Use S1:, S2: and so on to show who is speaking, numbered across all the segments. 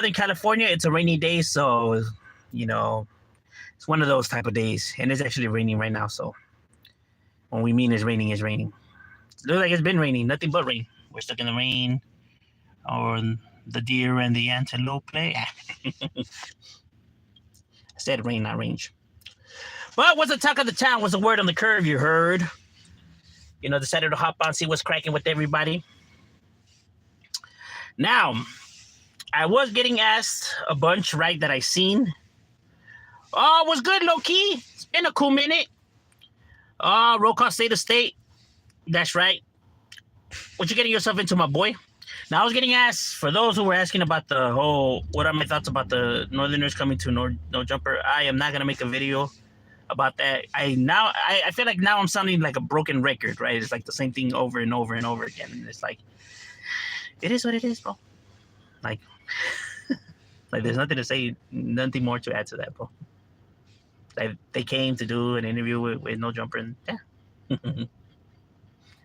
S1: Southern California, it's a rainy day, so you know it's one of those type of days, and it's actually raining right now. So when we mean it's raining, it's raining. It looks like it's been raining, nothing but rain. We're stuck in the rain, or the deer and the antelope play. I said rain, not range. But what's the talk of the town? What's the word on the curve? You heard. Decided to hop on, see what's cracking with everybody. Now, I was getting asked a bunch, right, that I seen. Oh, what's good, low-key? It's been a cool minute. Oh, roll call state of state. That's right. What you getting yourself into, my boy? Now, I was getting asked, for those who were asking about the whole, what are my thoughts about the Northerners coming to No Jumper? I am not going to make a video about that. I feel like now I'm sounding like a broken record, right? It's like the same thing over and over and over again. And it's like, it is what it is, bro. Like, like there's nothing to say, nothing more to add to that, bro. Like, they came to do an interview with No Jumper, and yeah.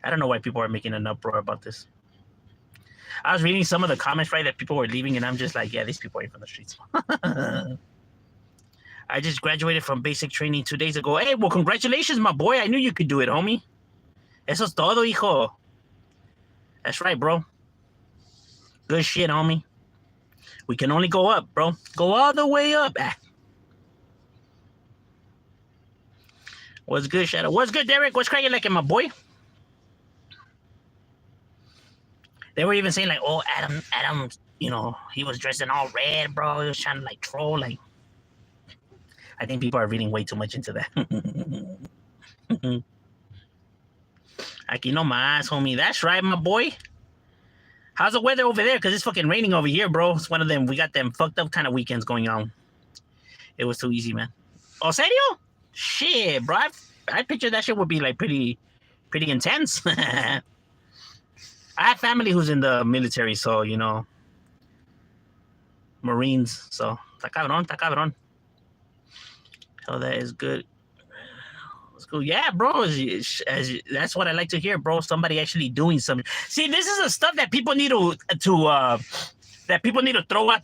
S1: I don't know why people are making an uproar about this. I was reading some of the comments, right, that people were leaving, and I'm just like, yeah, these people ain't from the streets. I just graduated from basic training 2 days ago. Hey, well, congratulations, my boy. I knew you could do it, homie. Eso es todo, hijo. That's right, bro. Good shit, homie. We can only go up, bro. Go all the way up. What's good, Shadow? What's good, Derek? What's cracking like it, my boy? They were even saying, like, oh, Adam, he was dressed in all red, bro. He was trying to, like, troll, like. I think people are reading way too much into that. Aquí no más, homie. That's right, my boy. How's the weather over there? Because it's fucking raining over here, bro. It's one of them. We got them fucked up kind of weekends going on. It was too easy, man. Oh, serio? Shit, bro. I pictured that shit would be, like, pretty intense. I have family who's in the military, so, Marines. So, está cabrón. Oh, that is good. Let's go. Yeah, bro. That's what I like to hear, bro. Somebody actually doing something. See, this is the stuff that people need to throw out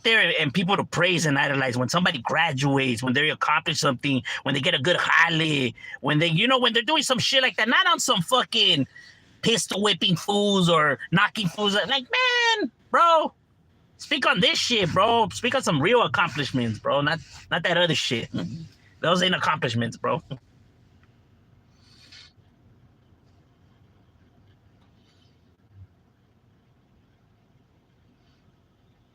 S1: there and people to praise and idolize. When somebody graduates, when they accomplish something, when they get a good jale, when when they're doing some shit like that, not on some fucking pistol whipping fools or knocking fools. Like, man, bro, speak on this shit, bro. Speak on some real accomplishments, bro. Not that other shit. Those ain't accomplishments, bro.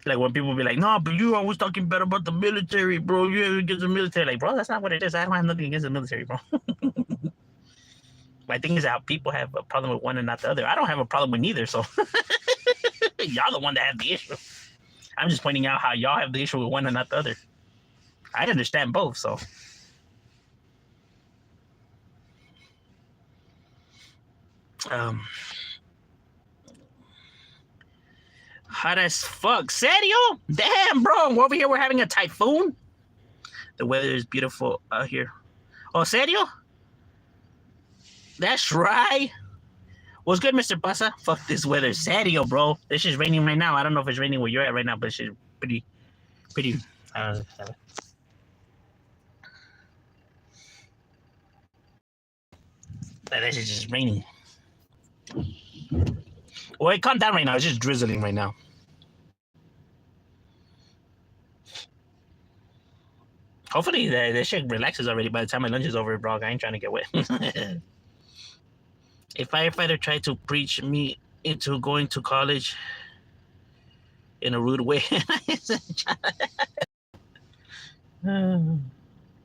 S1: Like when people be like, no, but you always talking bad about the military, bro. You against the military. Like, bro, that's not what it is. I don't have nothing against the military, bro. My thing is how people have a problem with one and not the other. I don't have a problem with neither, so y'all the one that have the issue. I'm just pointing out how y'all have the issue with one and not the other. I understand both, so. Hot as fuck. Serio? Damn, bro. We're over here. We're having a typhoon. The weather is beautiful out here. Oh, serio? That's right. What's good, Mr. Pasa? Fuck this weather. Serio, bro. This is raining right now. I don't know if it's raining where you're at right now, but it's pretty. This is just raining. Well, it calmed down right now. It's just drizzling right now. Hopefully, that shit relaxes already by the time my lunch is over, bro. I ain't trying to get wet. A firefighter tried to preach me into going to college in a rude way.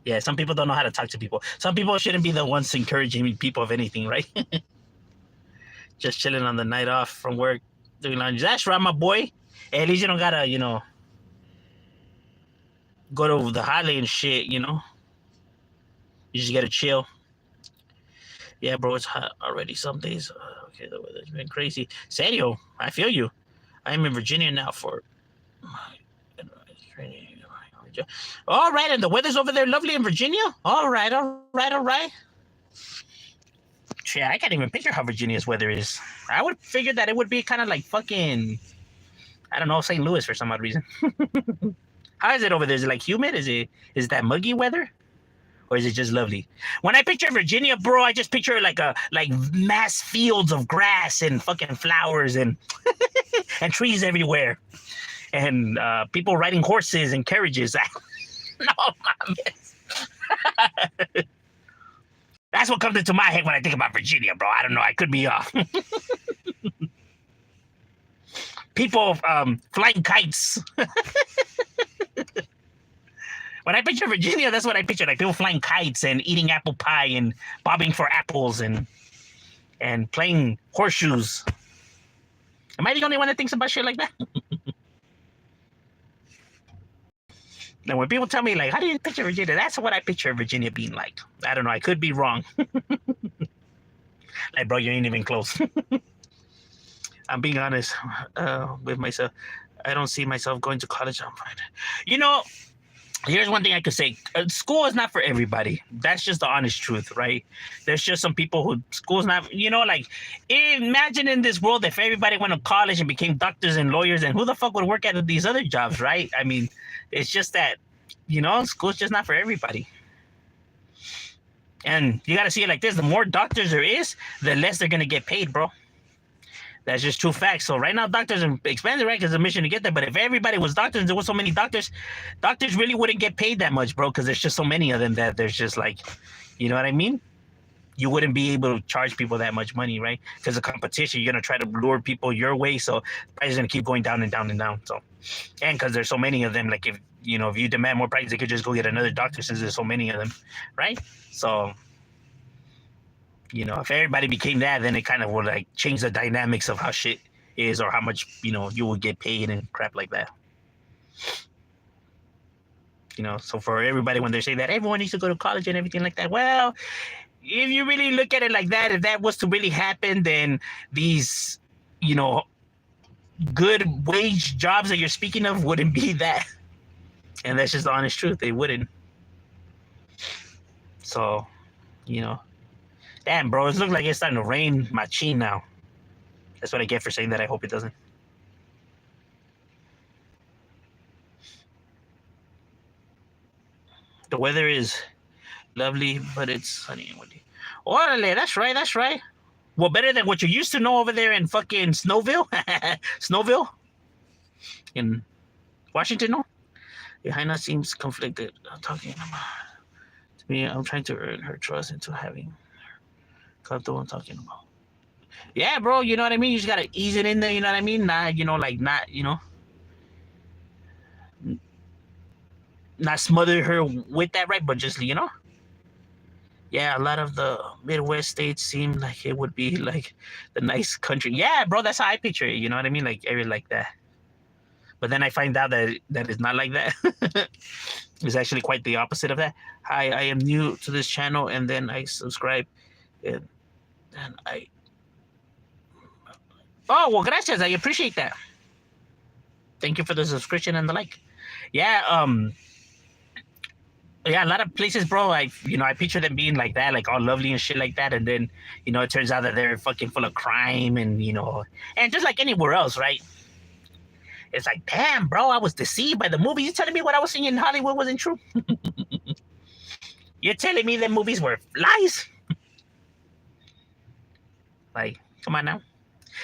S1: Yeah, some people don't know how to talk to people. Some people shouldn't be the ones encouraging people of anything, right? Just chilling on the night off from work, doing lunch. That's right, my boy. At least you don't gotta, go to the holiday and shit, You just gotta chill. Yeah, bro, it's hot already some days. Okay, the weather's been crazy. Serio, I feel you. I'm in Virginia now for my training. All right, and the weather's over there lovely in Virginia? All right. Shit, I can't even picture how Virginia's weather is. I would figure that it would be kind of like fucking, I don't know, St. Louis for some odd reason. How is it over there? Is it like humid? Is that muggy weather? Or is it just lovely? When I picture Virginia, bro, I just picture like mass fields of grass and fucking flowers and and trees everywhere. And people riding horses and carriages. No, that's what comes into my head when I think about Virginia, bro. I don't know. I could be off. People flying kites. When I picture Virginia, that's what I picture. Like people flying kites and eating apple pie and bobbing for apples and playing horseshoes. Am I the only one that thinks about shit like that? And when people tell me, like, how do you picture Virginia? That's what I picture Virginia being like. I don't know. I could be wrong. Like, bro, you ain't even close. I'm being honest with myself. I don't see myself going to college on Friday. You know, here's one thing I could say. School is not for everybody. That's just the honest truth, right? There's just some people who school's not, you know, like, imagine in this world if everybody went to college and became doctors and lawyers, and who the fuck would work at these other jobs, right? I mean, it's just that, you know, school's just not for everybody. And you got to see it like this. The more doctors there is, the less they're going to get paid, bro. That's just true facts. So right now, doctors are expensive, right? Because the mission to get there. But if everybody was doctors, there was so many doctors really wouldn't get paid that much, bro. Because there's just so many of them that there's just like, you know what I mean? You wouldn't be able to charge people that much money, right? Because of competition, you're gonna try to lure people your way, so the price is gonna keep going down and down and down. So, and because there's so many of them, like if you demand more price, they could just go get another doctor since there's so many of them, right? So, if everybody became that, then it kind of would like change the dynamics of how shit is or how much you would get paid and crap like that. So for everybody, when they say that everyone needs to go to college and everything like that, well, if you really look at it like that, if that was to really happen, then these, good wage jobs that you're speaking of wouldn't be that. And that's just the honest truth. They wouldn't. So, damn, bro, it looks like it's starting to rain machine now. That's what I get for saying that. I hope it doesn't. The weather is lovely, but it's sunny and windy. Orale, that's right. Well, better than what you used to know over there in fucking Snowville. Snowville? In Washington, no? Jaina seems conflicted. I'm talking about. To me, I'm trying to earn her trust into having her comfortable. I'm talking about. Yeah, bro, you know what I mean? You just gotta ease it in there, you know what I mean? Not, not smother her with that, right? But just, yeah, a lot of the Midwest states seem like it would be like the nice country. Yeah, bro, that's how I picture it. You know what I mean? Like area like that. But then I find out that it's not like that. It's actually quite the opposite of that. Hi, I am new to this channel, and then I subscribe, and I. Oh, well, gracias. I appreciate that. Thank you for the subscription and the like. Yeah, yeah, a lot of places, bro. I picture them being like that, like all lovely and shit like that, and then, it turns out that they're fucking full of crime, and and just like anywhere else, right? It's like, damn, bro, I was deceived by the movie. You telling me what I was seeing in Hollywood wasn't true? You're telling me that movies were lies? Like, come on now.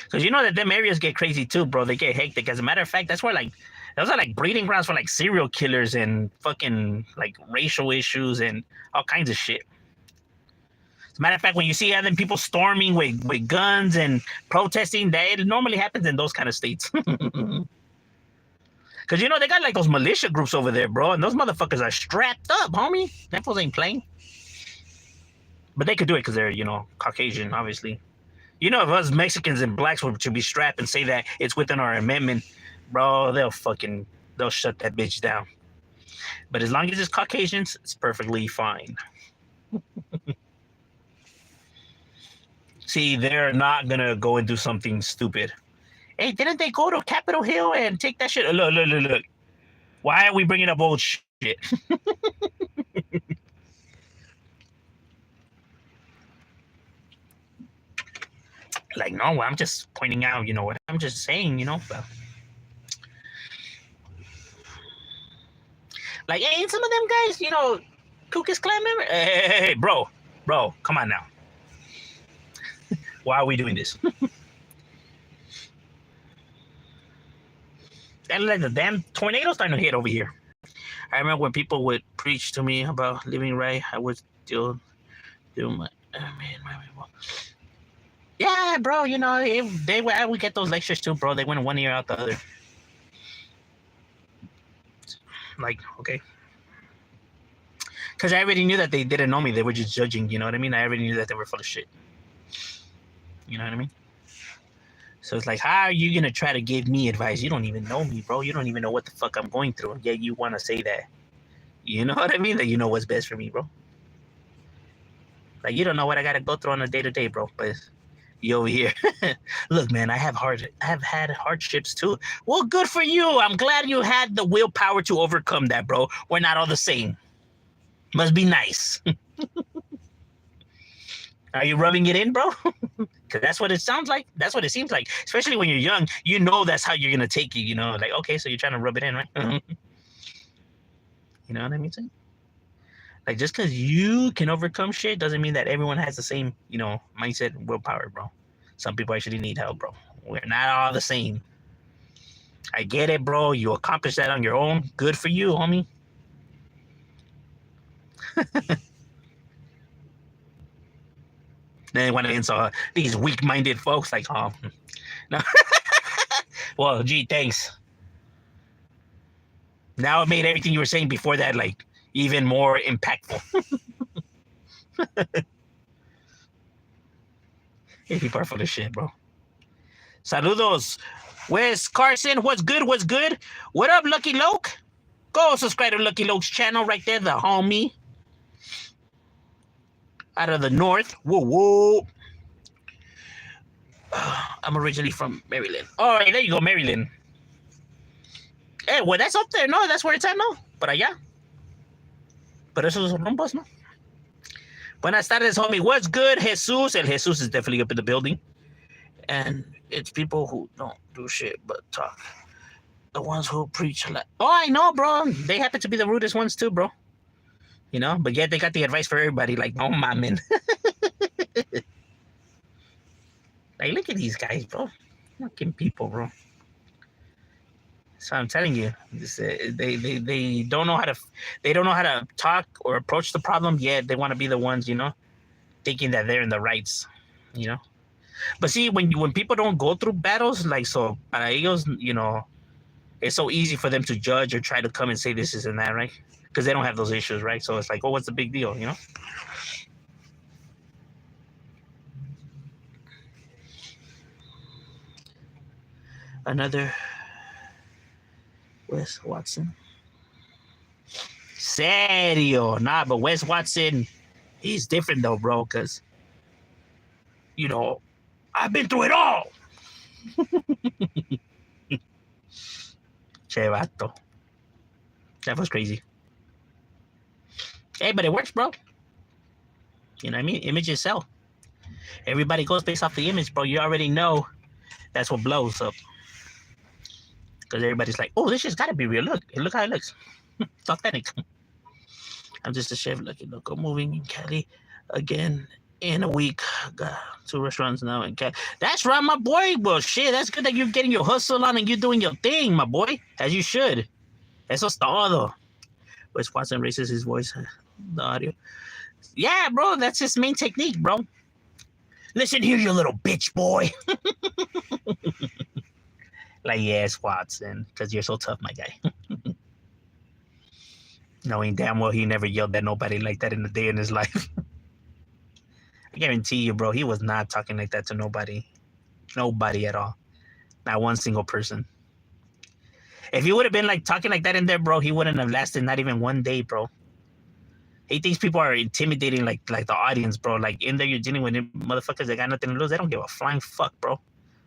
S1: Because you know that them areas get crazy too, bro. They get hectic. As a matter of fact, that's where those are like breeding grounds for like serial killers and fucking like racial issues and all kinds of shit. As a matter of fact, when you see other people storming with guns and protesting, that it normally happens in those kind of states. Because, they got like those militia groups over there, bro. And those motherfuckers are strapped up, homie. That fools ain't playing. But they could do it because they're, Caucasian, obviously. If us Mexicans and blacks were to be strapped and say that it's within our amendment, bro, they'll shut that bitch down. But as long as it's Caucasians, it's perfectly fine. See, they're not going to go and do something stupid. Hey, didn't they go to Capitol Hill and take that shit? Look. Why are we bringing up old shit? Like, no, I'm just pointing out, what I'm just saying, but Like, hey, ain't some of them guys, Ku Klux Klan member? Hey, bro, come on now. Why are we doing this? And like the damn tornado starting to hit over here. I remember when people would preach to me about living right, I would still do my. Yeah, bro. If I would get those lectures too, bro. They went one ear out the other. Like, okay. Because I already knew that they didn't know me. They were just judging. You know what I mean? I already knew that they were full of shit. You know what I mean? So it's like, how are you going to try to give me advice? You don't even know me, bro. You don't even know what the fuck I'm going through. Yet you want to say that. You know what I mean? That you know what's best for me, bro. Like, you don't know what I got to go through on a day-to-day, bro. But you over here. Look, man, I have had hardships too. Well, good for you. I'm glad you had the willpower to overcome that, bro. We're not all the same. Must be nice. Are you rubbing it in, bro? Because that's what it sounds like. That's what it seems like. Especially when you're young, that's how you're going to take it, Like, okay, so you're trying to rub it in, right? You know what I mean? Like, just because you can overcome shit doesn't mean that everyone has the same, mindset and willpower, bro. Some people actually need help, bro. We're not all the same. I get it, bro. You accomplished that on your own. Good for you, homie. Then when I insult these weak-minded folks, like, oh, no. Well, gee, thanks. Now it made everything you were saying before that, like, even more impactful. Hey, people are full of shit, bro. Saludos. Wes Carson, what's good? What up, Lucky Loke? Go subscribe to Lucky Loke's channel right there, the homie. Out of the north. Whoa. I'm originally from Maryland. All right, there you go, Maryland. Hey, well, that's up there. No, that's where it's at, no. Por allá. Pero esos son rumbos, no? Buenas tardes, homie. What's good, Jesus? El Jesus is definitely up in the building. And it's people who don't do shit but talk. The ones who preach a lot. Oh, I know, bro. They happen to be the rudest ones too, bro. But yet they got the advice for everybody. Like, no, mamen. Like, look at these guys, bro. Fucking people, bro. So I'm telling you, they don't know how to talk or approach the problem. Yet they want to be the ones, thinking that they're in the rights, But see, when people don't go through battles, like, so para ellos, it's so easy for them to judge or try to come and say this, and that, right? Because they don't have those issues, right? So it's like, oh, what's the big deal, Another Wes Watson. Serio. Nah, but Wes Watson, he's different though, bro, because, I've been through it all. Che vato. That was crazy. Hey, but it works, bro. You know what I mean? Images sell. Everybody goes based off the image, bro. You already know that's what blows up. Because everybody's like, oh, this shit's got to be real. Look how it looks. It's authentic. I'm just a chef. Look, I'm moving in Cali again in a week. Got 2 restaurants now in Cali. That's right, my boy. Well, shit, that's good that you're getting your hustle on and you're doing your thing, my boy. As you should. Eso es todo. Wes Watson raises his voice. The audio. Yeah, bro, that's his main technique, bro. Listen here, you little bitch boy. Like, yes, Watson, because you're so tough, my guy. Knowing damn well he never yelled at nobody like that in a day in his life. I guarantee you, bro, he was not talking like that to nobody. Nobody at all. Not one single person. If he would have been like talking like that in there, bro, he wouldn't have lasted not even one day, bro. He thinks people are intimidating like the audience, bro. Like, in there you're dealing with motherfuckers that got nothing to lose. They don't give a flying fuck, bro.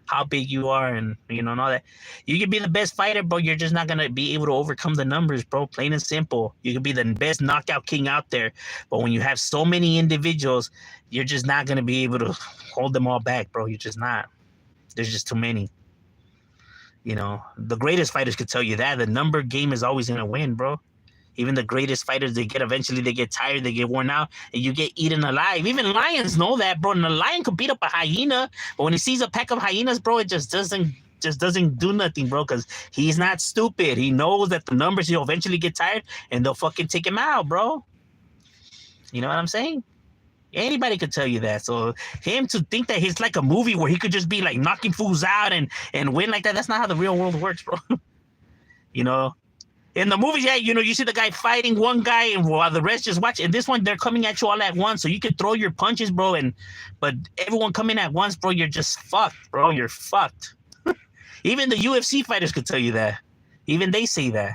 S1: How big you are and and all that. You can be the best fighter, bro. You're just not gonna be able to overcome the numbers, bro. Plain and simple. You can be the best knockout king out there, but when you have so many individuals, you're just not gonna be able to hold them all back, bro. You're just not. There's just too many. The greatest fighters could tell you that the number game is always gonna win, bro. Even the greatest fighters, eventually they get tired, they get worn out, and you get eaten alive. Even lions know that, bro. And a lion could beat up a hyena, but when he sees a pack of hyenas, bro, it just doesn't do nothing, bro, because he's not stupid. He knows that the numbers, he'll eventually get tired and they'll fucking take him out, bro. You know what I'm saying? Anybody could tell you that. So him to think that he's like a movie where he could just be like knocking fools out and win like that, that's not how the real world works, bro. You know, in the movies, yeah, you know, you see the guy fighting one guy and while the rest just watch. In this one, they're coming at you all at once, so you can throw your punches, bro. But everyone coming at once, bro, you're just fucked, bro. You're fucked. Even the UFC fighters could tell you that. Even they say that.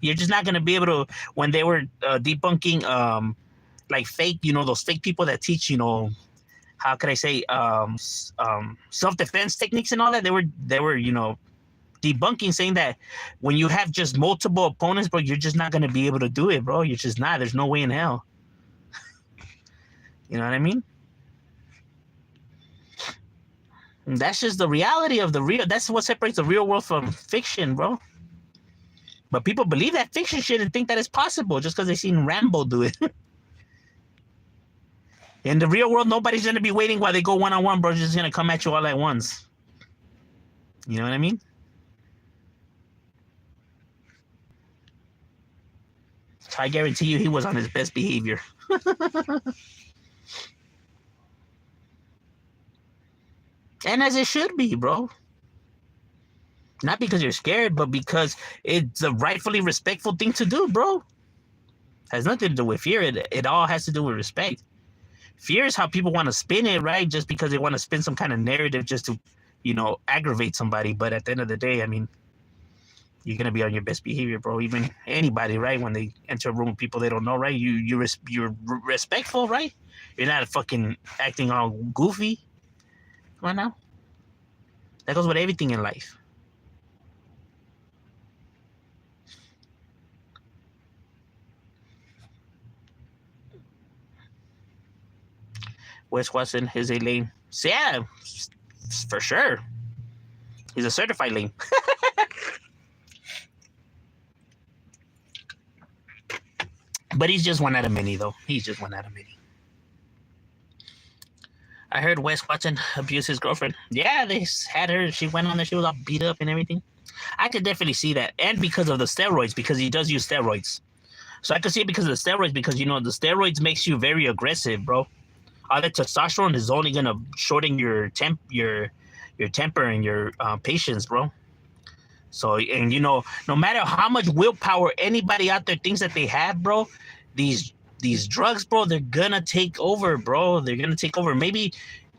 S1: You're just not gonna be able to. When they were debunking like fake, you know, those fake people that teach, you know, how could I say, self-defense techniques and all that, they were, you know, debunking, saying that when you have just multiple opponents, bro, you're just not going to be able to do it, bro. You're just not. There's no way in hell. You know what I mean? And that's just the reality of the real. That's what separates the real world from fiction, bro. But people believe that fiction shit and think that it's possible just because they seen Rambo do it. In the real world, nobody's going to be waiting while they go one-on-one, bro. Just going to come at you all at once. You know what I mean? So I guarantee you he was on his best behavior. And as it should be, bro. Not because you're scared, but because it's a rightfully respectful thing to do, bro. Has nothing to do with fear. It all has to do with respect. Fear is how people want to spin it, right? Just because they want to spin some kind of narrative just to, you know, aggravate somebody. But at the end of the day, I mean, you're going to be on your best behavior, bro. Even anybody, right? When they enter a room with people they don't know, right? You're respectful, right? You're not fucking acting all goofy. Come on now. That goes with everything in life. Wes Watson is a lame. So yeah, for sure. He's a certified lame. But he's just one out of many, though. He's just one out of many. I heard Wes Watson abuse his girlfriend. Yeah, they had her. She went on there. She was all beat up and everything. I could definitely see that. And because of the steroids, because he does use steroids. So I could see it because of the steroids, because, you know, the steroids makes you very aggressive, bro. All that testosterone is only going to shorten your temper and your patience, bro. So, and, you know, no matter how much willpower anybody out there thinks that they have, bro, these drugs, bro, they're going to take over, bro. They're going to take over. Maybe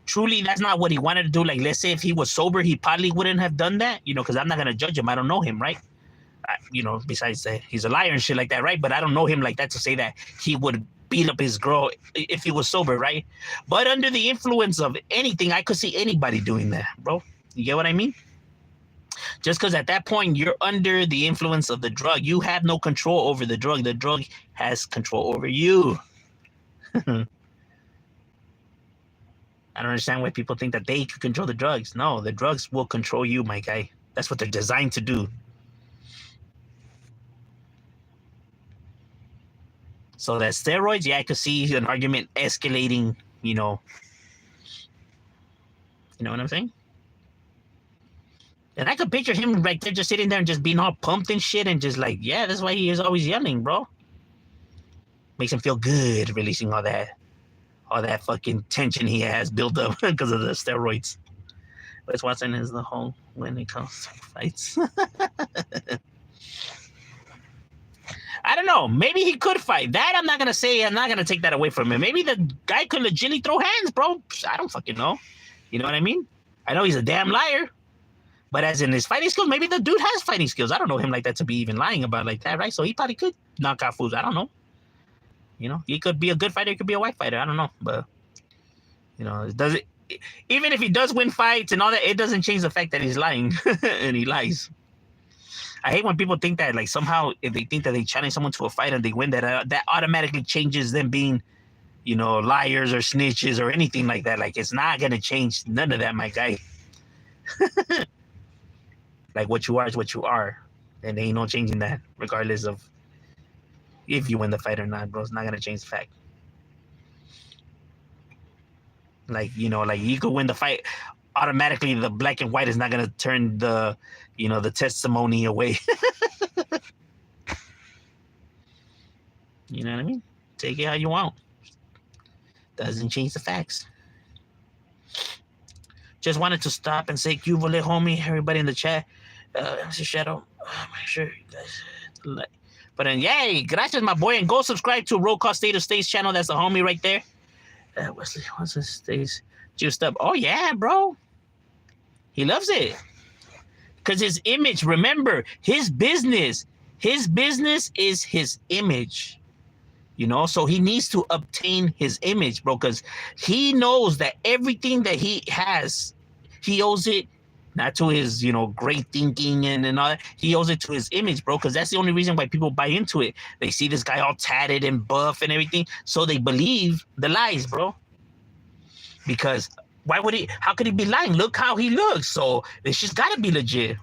S1: truly that's not what he wanted to do. Like, let's say if he was sober, he probably wouldn't have done that, you know, because I'm not going to judge him. I don't know him, right? You know, besides that he's a liar and shit like that, right? But I don't know him like that to say that he would beat up his girl if he was sober, right? But under the influence of anything, I could see anybody doing that, bro. You get what I mean? Just because at that point you're under the influence of the drug, you have no control over the drug. The drug has control over you. I don't understand why people think that they can control the drugs. No, the drugs will control you, my guy. That's what they're designed to do. So that steroids, yeah, I could see an argument escalating, you know. You know what I'm saying? And I could picture him right there just sitting there and just being all pumped and shit and just like, yeah, that's why he is always yelling, bro. Makes him feel good releasing all that fucking tension he has built up because of the steroids. Wes Watson is the whole when it comes to fights. I don't know. Maybe he could fight. That I'm not going to say. I'm not going to take that away from him. Maybe the guy could legitimately throw hands, bro. I don't fucking know. You know what I mean? I know he's a damn liar. But as in his fighting skills, maybe the dude has fighting skills. I don't know him like that to be even lying about like that, right? So he probably could knock out fools. I don't know. You know, he could be a good fighter. He could be a white fighter. I don't know. But, you know, it doesn't. Even if he does win fights and all that, it doesn't change the fact that he's lying and he lies. I hate when people think that, like, somehow if they think that they challenge someone to a fight and they win, that automatically changes them being, you know, liars or snitches or anything like that. Like, it's not going to change none of that, my guy. Like, what you are is what you are. And there ain't no changing that, regardless of, if you win the fight or not, bro. It's not gonna change the fact. Like, you know, like you could win the fight automatically. The black and white is not gonna turn the, you know, the testimony away. You know what I mean? Take it how you want. Doesn't change the facts. Just wanted to stop and say, Cubole, homie, everybody in the chat. Mr. Shadow, make sure you guys like. But then, yay, gracias, my boy. And go subscribe to Roll Call State of States channel. That's the homie right there. Wesley, what's his stays juiced up? Oh, yeah, bro. He loves it. Because his image, remember, his business is his image. You know, so he needs to obtain his image, bro, because he knows that everything that he has, he owes it not to his, you know, great thinking and all that. He owes it to his image, bro, because that's the only reason why people buy into it. They see this guy all tatted and buff and everything, so they believe the lies, bro. Because why would he? How could he be lying? Look how he looks. So it's just got to be legit.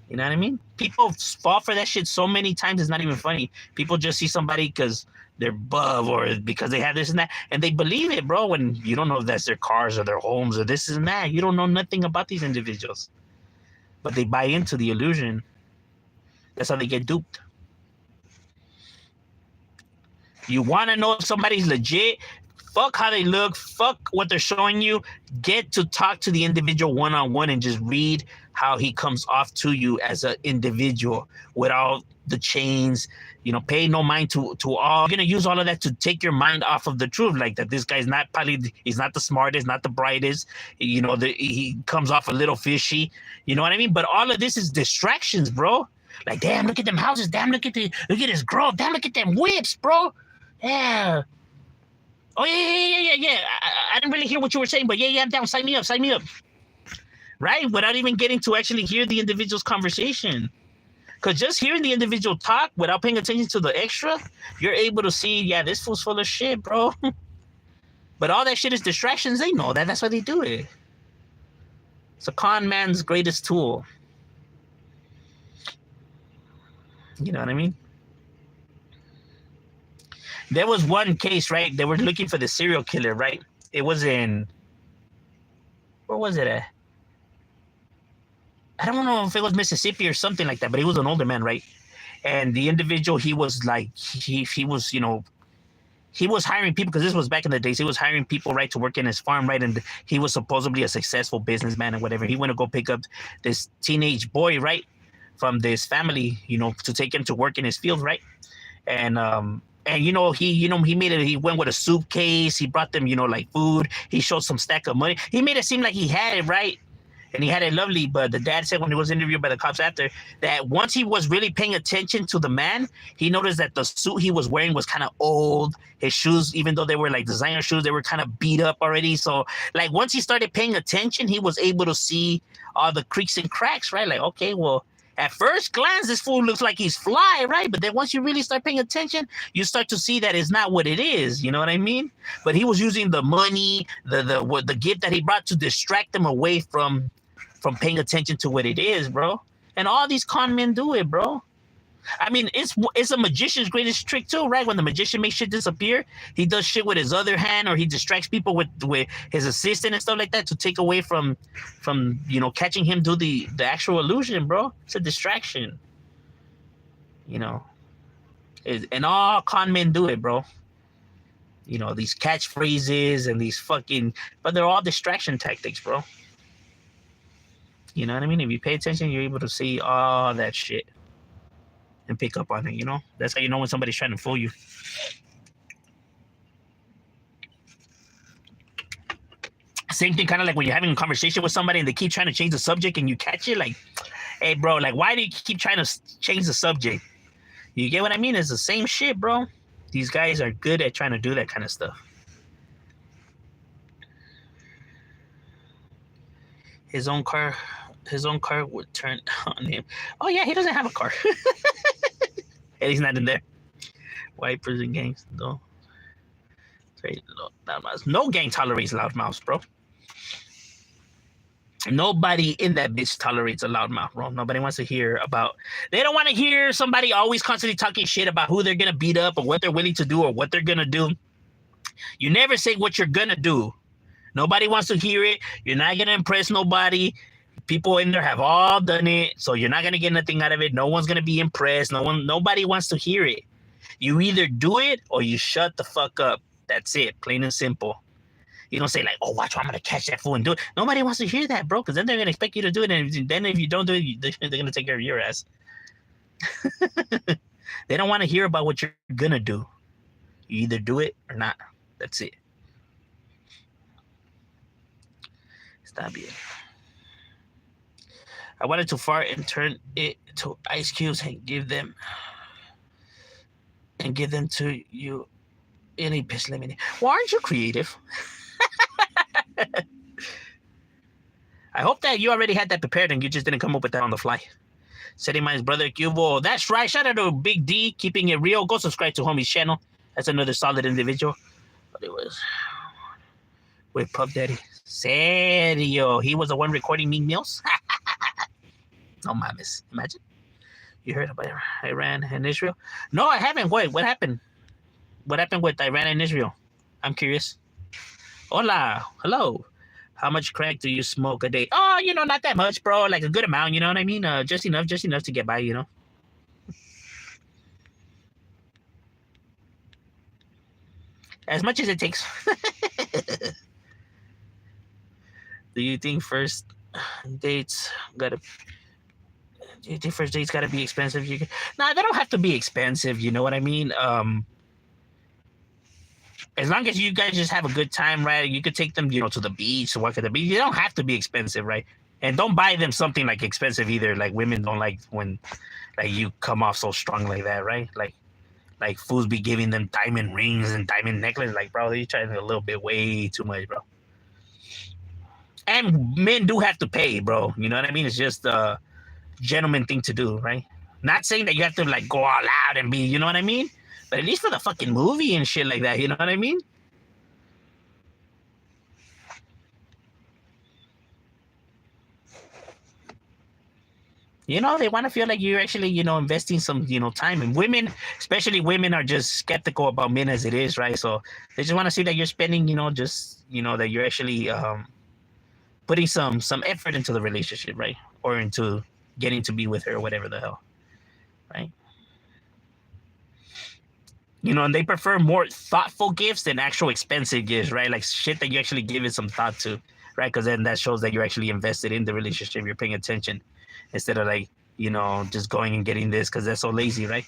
S1: You know what I mean? People fall for that shit so many times, it's not even funny. People just see somebody because they're buff or because they have this and that, and they believe it, bro, when you don't know if that's their cars or their homes or this and that. You don't know nothing about these individuals. But they buy into the illusion. That's how they get duped. You want to know if somebody's legit? Fuck how they look. Fuck what they're showing you. Get to talk to the individual one-on-one and just read how he comes off to you as an individual without the chains. You know, pay no mind to all. You're going to use all of that to take your mind off of the truth. Like that this guy's not probably, he's not the smartest, not the brightest. You know, he comes off a little fishy. You know what I mean? But all of this is distractions, bro. Like, damn, look at them houses. Damn, look at his girl. Damn, look at them whips, bro. Yeah. Oh, yeah. I didn't really hear what you were saying, but yeah, I'm down. Sign me up. Right? Without even getting to actually hear the individual's conversation. Because just hearing the individual talk without paying attention to the extra, you're able to see, yeah, this fool's full of shit, bro. But all that shit is distractions. They know that. That's why they do it. It's a con man's greatest tool. You know what I mean? There was one case, right? They were looking for the serial killer, right? It was in... Where was it at? I don't know if it was Mississippi or something like that, but he was an older man, right? And the individual, he was like, he was, you know, he was hiring people, because this was back in the days. He was hiring people, right, to work in his farm, right? And he was supposedly a successful businessman and whatever. He went to go pick up this teenage boy, right, from this family, you know, to take him to work in his field, right? And he went with a suitcase. He brought them, you know, like food. He showed some stack of money. He made it seem like he had it, right? And he had it lovely, but the dad said when he was interviewed by the cops after that once he was really paying attention to the man, he noticed that the suit he was wearing was kind of old. His shoes, even though they were like designer shoes, they were kind of beat up already. So like once he started paying attention, he was able to see all the creaks and cracks, right? Like, okay, well, at first glance, this fool looks like he's fly, right? But then once you really start paying attention, you start to see that it's not what it is. You know what I mean? But he was using the money, the gift that he brought to distract them away from paying attention to what it is, bro. And all these con men do it, bro. I mean, it's a magician's greatest trick too, right? When the magician makes shit disappear, he does shit with his other hand, or he distracts people with his assistant and stuff like that to take away from you know, catching him do the actual illusion, bro. It's a distraction, you know. And all con men do it, bro. You know, these catchphrases and these but they're all distraction tactics, bro. You know what I mean? If you pay attention, you're able to see all that shit and pick up on it, you know? That's how you know when somebody's trying to fool you. Same thing, kind of like when you're having a conversation with somebody and they keep trying to change the subject and you catch it, like, hey, bro, like, why do you keep trying to change the subject? You get what I mean? It's the same shit, bro. These guys are good at trying to do that kind of stuff. His own car would turn on him. Oh, yeah, he doesn't have a car. And he's not in there. Wipers and gangs, no. No gang tolerates loud mouths, bro. Nobody in that bitch tolerates a loudmouth, bro. Nobody wants to hear about. They don't want to hear somebody always constantly talking shit about who they're gonna beat up or what they're willing to do or what they're gonna do. You never say what you're gonna do. Nobody wants to hear it. You're not gonna impress nobody. People in there have all done it, so you're not gonna get nothing out of it. No one's gonna be impressed. Nobody wants to hear it. You either do it or you shut the fuck up. That's it, plain and simple. You don't say like, "Oh, watch, I'm gonna catch that fool and do it." Nobody wants to hear that, bro, because then they're gonna expect you to do it, and then if you don't do it, they're gonna take care of your ass. They don't want to hear about what you're gonna do. You either do it or not. That's it. Stop it. I wanted to fart and turn it to ice cubes and give them to you. Any piss lemonade. Why aren't you creative? I hope that you already had that prepared and you just didn't come up with that on the fly. Setting my brother Cubo. That's right. Shout out to Big D, keeping it real. Go subscribe to homie's channel. That's another solid individual. But it was with Puff Daddy. Serio. He was the one recording me meals. No mames. Imagine. You heard about Iran and Israel? No, I haven't. Wait, what happened? What happened with Iran and Israel? I'm curious. Hola. Hello. How much crack do you smoke a day? Oh, not that much, bro. Like a good amount, you know what I mean? Just enough to get by, As much as it takes. Do you think first dates gotta be expensive? Nah, they don't have to be expensive, you know what I mean? As long as you guys just have a good time, right? You could take them, to the beach, to walk at the beach. You don't have to be expensive, right? And don't buy them something like expensive either. Like women don't like when like you come off so strong like that, right? Like fools be giving them diamond rings and diamond necklaces. Like, bro, you're trying a little bit way too much, bro. And men do have to pay, bro. You know what I mean? It's just a gentleman thing to do, right? Not saying that you have to like go all out and be, you know what I mean? But at least for the fucking movie and shit like that, you know what I mean? They want to feel like you're actually, investing some, time. And women, especially women, are just skeptical about men as it is, right? So they just want to see that you're spending, that you're actually putting some effort into the relationship, right? Or into getting to be with her or whatever the hell, right? And they prefer more thoughtful gifts than actual expensive gifts, right? Like shit that you actually give it some thought to, right? Because then that shows that you're actually invested in the relationship. You're paying attention instead of like, just going and getting this because they're so lazy, right?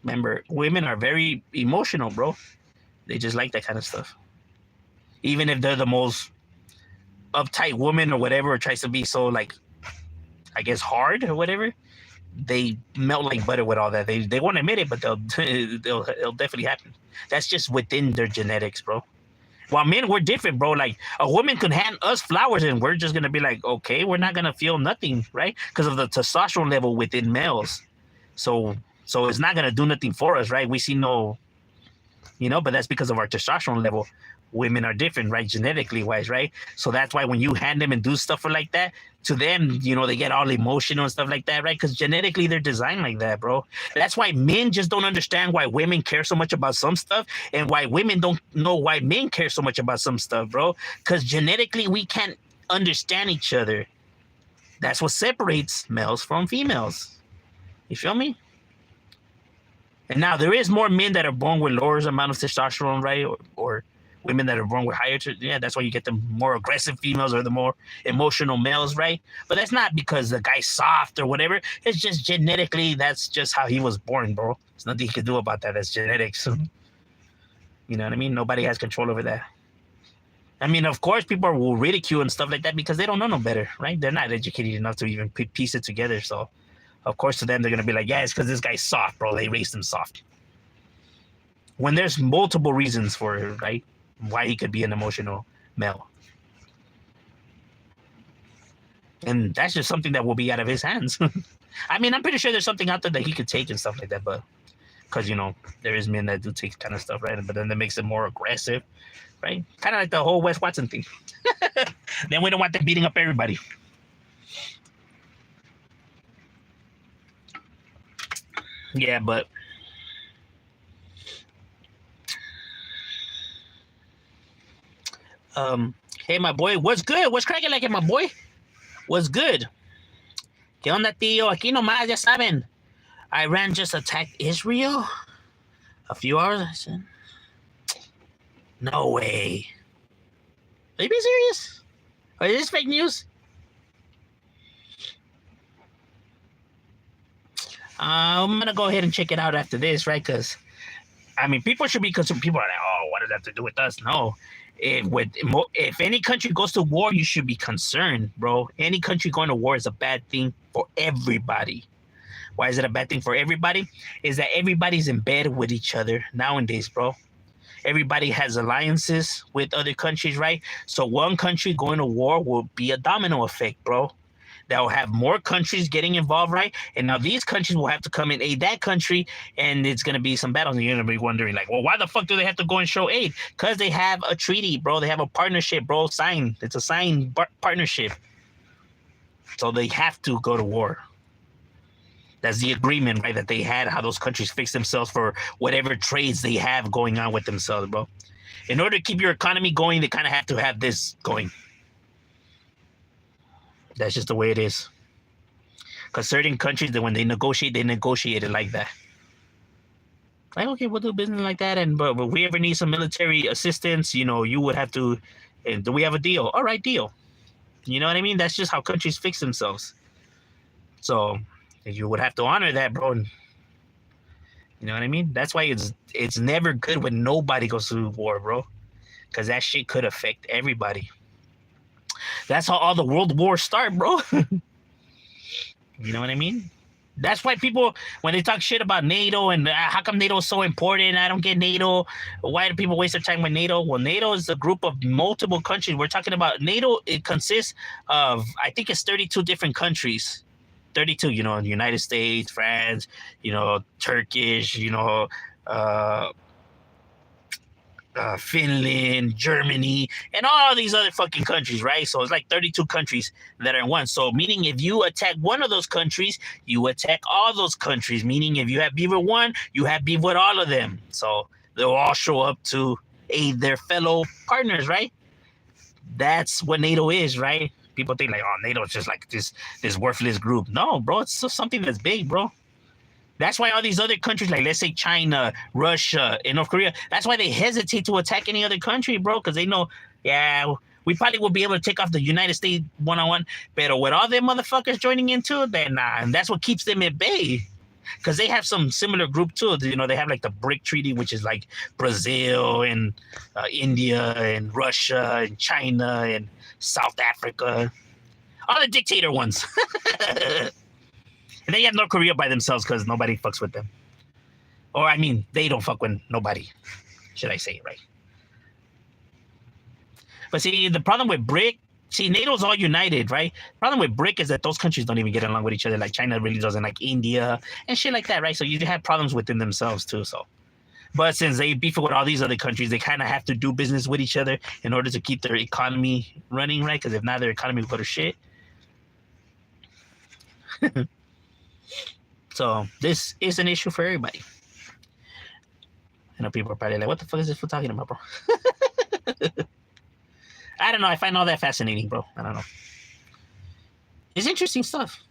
S1: Remember, women are very emotional, bro. They just like that kind of stuff. Even if they're the most uptight woman or whatever, or tries to be so like, I guess, hard or whatever, they melt like butter with all that. They won't admit it, but it'll definitely happen. That's just within their genetics, bro. While men, we're different, bro. Like a woman could hand us flowers and we're just gonna be like, okay, we're not gonna feel nothing, right? Because of the testosterone level within males. So it's not gonna do nothing for us, right? We see no, but that's because of our testosterone level. Women are different, right? Genetically wise, right? So that's why when you hand them and do stuff like that, to them, they get all emotional and stuff like that, right? Because genetically they're designed like that, bro. That's why men just don't understand why women care so much about some stuff and why women don't know why men care so much about some stuff, bro. Because genetically we can't understand each other. That's what separates males from females. You feel me? And now there is more men that are born with lower amount of testosterone, right? Or women that are born with higher, that's why you get the more aggressive females or the more emotional males, right? But that's not because the guy's soft or whatever. It's just genetically, that's just how he was born, bro. There's nothing you can do about that. That's genetics. You know what I mean? Nobody has control over that. I mean, of course, people will ridicule and stuff like that because they don't know no better, right? They're not educated enough to even piece it together. So, of course, to them, they're going to be like, yeah, it's because this guy's soft, bro. They raised him soft. When there's multiple reasons for it, right? Why he could be an emotional male. And that's just something that will be out of his hands. I mean, I'm pretty sure there's something out there that he could take and stuff like that, but because there is men that do take kind of stuff, right? But then that makes it more aggressive, right? Kind of like the whole Wes Watson thing. Then we don't want them beating up everybody. Yeah, but hey, my boy, what's good? What's cracking like it, my boy? What's good? ¿Qué onda, tío? Aquí nomás, ya saben. Iran just attacked Israel a few hours. I said, no way. Are you being serious? Or is this fake news? I'm gonna go ahead and check it out after this, right? Because people should be concerned. People are like, "Oh, what does that have to do with us?" No. If any country goes to war, you should be concerned, bro. Any country going to war is a bad thing for everybody. Why is it a bad thing for everybody? Is that everybody's in bed with each other nowadays, bro. Everybody has alliances with other countries, right? So one country going to war will be a domino effect, bro. That will have more countries getting involved, right? And now these countries will have to come and aid that country, and it's going to be some battles. And you're going to be wondering, like, well, why the fuck do they have to go and show aid? Because they have a treaty, bro. They have a partnership, bro, signed. It's a signed partnership. So they have to go to war. That's the agreement, right, that they had, how those countries fix themselves for whatever trades they have going on with themselves, bro. In order to keep your economy going, they kind of have to have this going. That's just the way it is. Because certain countries, that when they negotiate it like that. Like, okay, we'll do business like that, but if we ever need some military assistance, you would have to, do we have a deal? All right, deal. You know what I mean? That's just how countries fix themselves. So you would have to honor that, bro. You know what I mean? That's why it's never good when nobody goes to war, bro. Because that shit could affect everybody. That's how all the world wars start, bro. You know what I mean? That's why people, when they talk shit about NATO and how come NATO is so important, I don't get NATO. Why do people waste their time with NATO? Well, NATO is a group of multiple countries. We're talking about NATO. It consists of, I think it's 32 different countries. 32, United States, France, Turkish, Finland, Germany, and all these other fucking countries, right? So it's like 32 countries that are in one. So meaning if you attack one of those countries, you attack all those countries. Meaning if you have beef with one, you have beef with all of them. So they'll all show up to aid their fellow partners, right? That's what NATO is, right? People think like, oh, NATO is just like this worthless group. No, bro, it's something that's big, bro. That's why all these other countries, like let's say China, Russia, and North Korea, that's why they hesitate to attack any other country, bro, because they know, yeah, we probably will be able to take off the United States one-on-one, but with all them motherfuckers joining in too, then nah, and that's what keeps them at bay. Because they have some similar group too. They have like the BRIC Treaty, which is like Brazil and India and Russia and China and South Africa, all the dictator ones. And then you have North Korea by themselves because nobody fucks with them. Or they don't fuck with nobody, should I say, right? But see, the problem with BRIC, NATO's all united, right? The problem with BRIC is that those countries don't even get along with each other. Like China really doesn't like India and shit like that, right? So you have problems within themselves too. So, but since they beef with all these other countries, they kind of have to do business with each other in order to keep their economy running, right? Because if not, their economy will go to shit. So this is an issue for everybody. I know people are probably like, what the fuck is this fool talking about, bro? I don't know. I find all that fascinating, bro. I don't know. It's interesting stuff.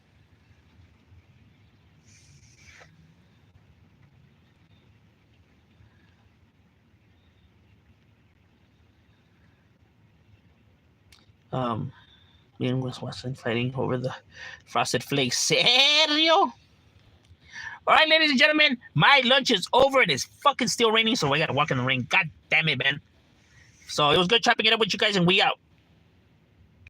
S1: Me and Wes Watson fighting over the Frosted Flakes. Serio? All right, ladies and gentlemen, my lunch is over. It is fucking still raining, so I gotta walk in the rain. God damn it, man. So it was good chopping it up with you guys, and we out.